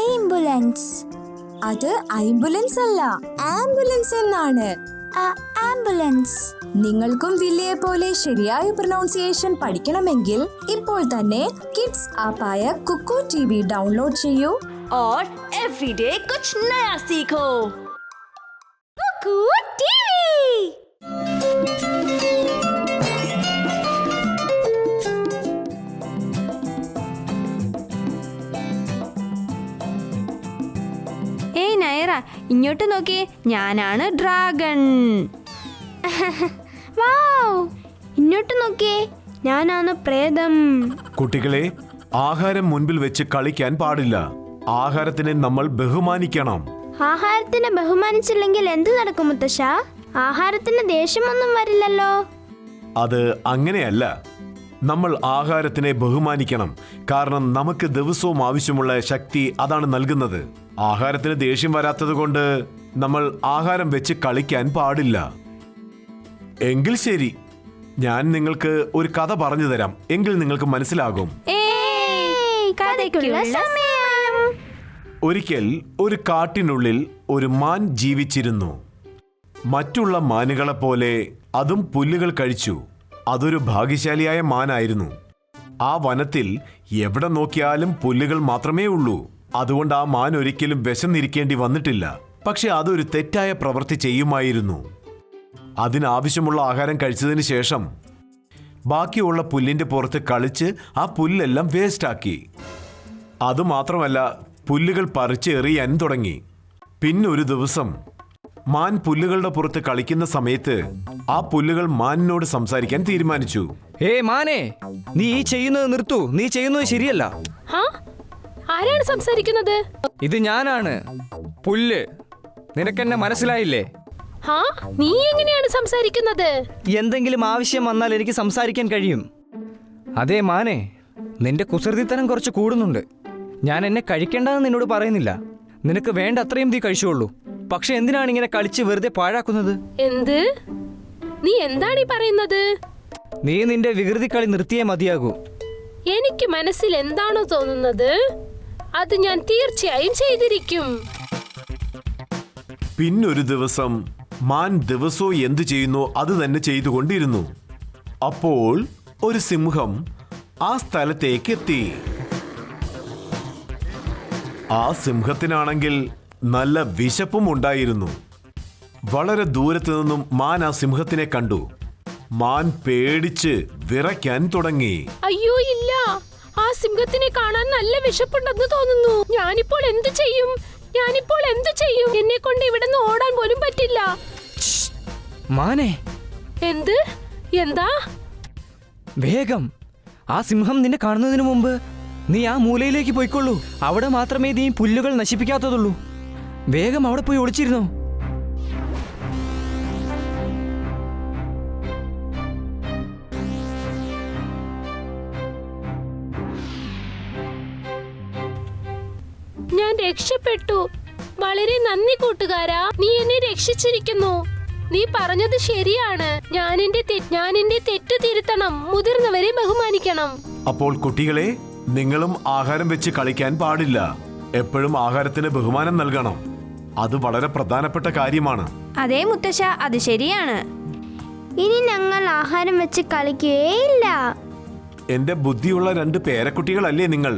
Ambulance. അത് ambulance അല്ല, ambulance എന്നാണ്. ആംബുലൻസ്. നിങ്ങൾക്കും വില്ലയെ പോലെ ശരിയായ പ്രൊനൗൺസിയേഷൻ പഠിക്കണമെങ്കിൽ ഇപ്പോൾ തന്നെ കിഡ്സ് ആപ്പായ കുക്കു टीवी डाउनलोड ചെയ്യൂ. और एवरीडे कुछ नया सीखो. कुकू टीवी. ഏയ് നയറ, ഇങ്ങോട്ട് നോക്കി, ഞാനാണ് ഡ്രാഗൺ. വാവ്, ഇങ്ങോട്ട് നോക്കിയേ, ഞാനാണ് പ്രേതം. കുട്ടികളെ, ആഹാരം മുൻപിൽ വെച്ച് കളിക്കാൻ പാടില്ല. ആഹാരത്തിനെ നമ്മൾ ബഹുമാനിക്കണം. ആഹാരത്തിനെ ബഹുമാനിച്ചില്ലെങ്കിൽ എന്ത് നടക്കും മുത്തശ്ശ? ആഹാരത്തിന് ദേഷ്യമൊന്നും വരില്ലല്ലോ. അത് അങ്ങനെയല്ല. നമ്മൾ ആഹാരത്തിനെ ബഹുമാനിക്കണം. കാരണം നമുക്ക് ദിവസവും ആവശ്യമുള്ള ശക്തി അതാണ് നൽകുന്നത്. ആഹാരത്തിന് ദേഷ്യം വരാത്തത് കൊണ്ട് നമ്മൾ ആഹാരം വെച്ച് കളിക്കാൻ പാടില്ല. എങ്കിൽ ശരി, ഞാൻ നിങ്ങൾക്ക് ഒരു കഥ പറഞ്ഞു തരാം. എങ്കിൽ നിങ്ങൾക്ക് മനസ്സിലാകും. ഒരിക്കൽ ഒരു കാട്ടിനുള്ളിൽ ഒരു മാൻ ജീവിച്ചിരുന്നു. മറ്റുള്ള മാനുകളെ പോലെ അതും പുല്ലുകൾ കഴിച്ചു. അതൊരു ഭാഗ്യശാലിയായ മാനായിരുന്നു. ആ വനത്തിൽ എവിടെ നോക്കിയാലും പുല്ലുകൾ മാത്രമേ ഉള്ളൂ. അതുകൊണ്ട് ആ മാൻ ഒരിക്കലും വിശന്നിരിക്കേണ്ടി വന്നിട്ടില്ല. പക്ഷെ അതൊരു തെറ്റായ പ്രവൃത്തി ചെയ്യുമായിരുന്നു. അതിനാവശ്യമുള്ള ആഹാരം കഴിച്ചതിന് ശേഷം ബാക്കിയുള്ള പുല്ലിന്റെ പുറത്ത് കളിച്ച് ആ പുല്ലെല്ലാം വേസ്റ്റാക്കി. അതുമാത്രമല്ല, പുല്ലുകൾ പറിച്ച് എറിയാൻ തുടങ്ങി. പിന്നൊരു ദിവസം മാൻ പുല്ലുകളുടെ പുറത്ത് കളിക്കുന്ന സമയത്ത് ആ പുല്ലുകൾ മാനിനോട് സംസാരിക്കാൻ തീരുമാനിച്ചു. മാനേ, നീ ഈ ചെയ്യുന്നത് നിർത്തു. നീ ചെയ്യുന്നത് ശരിയല്ല. ആരാണ് സംസാരിക്കുന്നത്? ഇത് ഞാനാണ്, പുല്ല്. നിനക്കെന്നെ മനസ്സിലായില്ലേ? നീ എങ്ങനെയാണ് സംസാരിക്കുന്നത്? എന്തെങ്കിലും ആവശ്യം വന്നാൽ എനിക്ക് സംസാരിക്കാൻ കഴിയും. അതേ മാനേ, നിന്റെ കുസൃതിത്തരം കുറച്ച് കൂടുന്നുണ്ട്. ഞാൻ എന്നെ കഴിക്കേണ്ടതെന്ന് നിന്നോട് പറയുന്നില്ല. നിനക്ക് വേണ്ട അത്രയും നീ കഴിച്ചോളൂ. പക്ഷെ എന്തിനാണ് ഇങ്ങനെ കളിച്ച് വെറുതെ പാഴാക്കുന്നത്? എന്ത്? നീ എന്താണ് ഈ പറയുന്നത്? നീ നിന്റെ വികൃതി കളി നിർത്തിയേ മതിയാകൂ. എനിക്ക് മനസ്സിൽ എന്താണോ തോന്നുന്നത് അത് ഞാൻ തീർച്ചയായും ചെയ്തിരിക്കും. പിന്നൊരു ദിവസം മാൻ ദിവസവും എന്തു ചെയ്യുന്നോ അത് തന്നെ ചെയ്തുകൊണ്ടിരുന്നു. അപ്പോൾ ഒരു സിംഹം ആ സ്ഥലത്തേക്ക് എത്തി. ആ സിംഹത്തിനാണെങ്കിൽ നല്ല വിശപ്പും ഉണ്ടായിരുന്നു. വളരെ ദൂരത്തു നിന്നും മാൻ ആ സിംഹത്തിനെ കണ്ടു. മാൻ പേടിച്ച് വിറയ്ക്കാൻ തുടങ്ങി. അയ്യോ ഇല്ല, ആ സിംഹത്തിനെ കാണാൻ നല്ല വിശപ്പുണ്ടെന്ന് തോന്നുന്നു. ഞാനിപ്പോൾ എന്ത് ചെയ്യും? എന്നെ കൊണ്ട് ഇവിടെ നിന്ന് ഓടാൻ പോലും പറ്റില്ല. മാനേ, എന്ത്? എന്താ? വേഗം ആ സിംഹം നിന്നെ കാണുന്നതിന് മുമ്പ് നീ ആ മൂലയിലേക്ക് പോയിക്കൊള്ളൂ. അവിടെ മാത്രമേ നീ പുല്ലുകൾ നശിപ്പിക്കാത്തതുള്ളൂ. വേഗം അവിടെ പോയി ഒളിച്ചിരുന്നു. ഞാൻ രക്ഷപ്പെട്ടു. വളരെ നന്ദി കൂട്ടുകാരാ, നീ എന്നെ രക്ഷിച്ചിരിക്കുന്നു. നീ പറഞ്ഞത് ശരിയാണ്. ഞാൻ എന്റെ തെറ്റ് തിരുത്തണം. മുതിർന്നവരെ ബഹുമാനിക്കണം. അപ്പോൾ കുട്ടികളെ, നിങ്ങളും ആഹാരം വെച്ച് കളിക്കാൻ പാടില്ല. എപ്പോഴും ആഹാരത്തിന് ബഹുമാനം നൽകണം. അത് വളരെ പ്രധാനപ്പെട്ട കാര്യമാണ്. അതേ മുത്തശ്ശ, അത് ശരിയാണ്. ഇനി ഞങ്ങൾ ആഹാരം വെച്ച് കളിക്കുകയില്ല. എന്റെ ബുദ്ധിയുള്ള 2 പേരക്കുട്ടികളല്ലേ നിങ്ങൾ?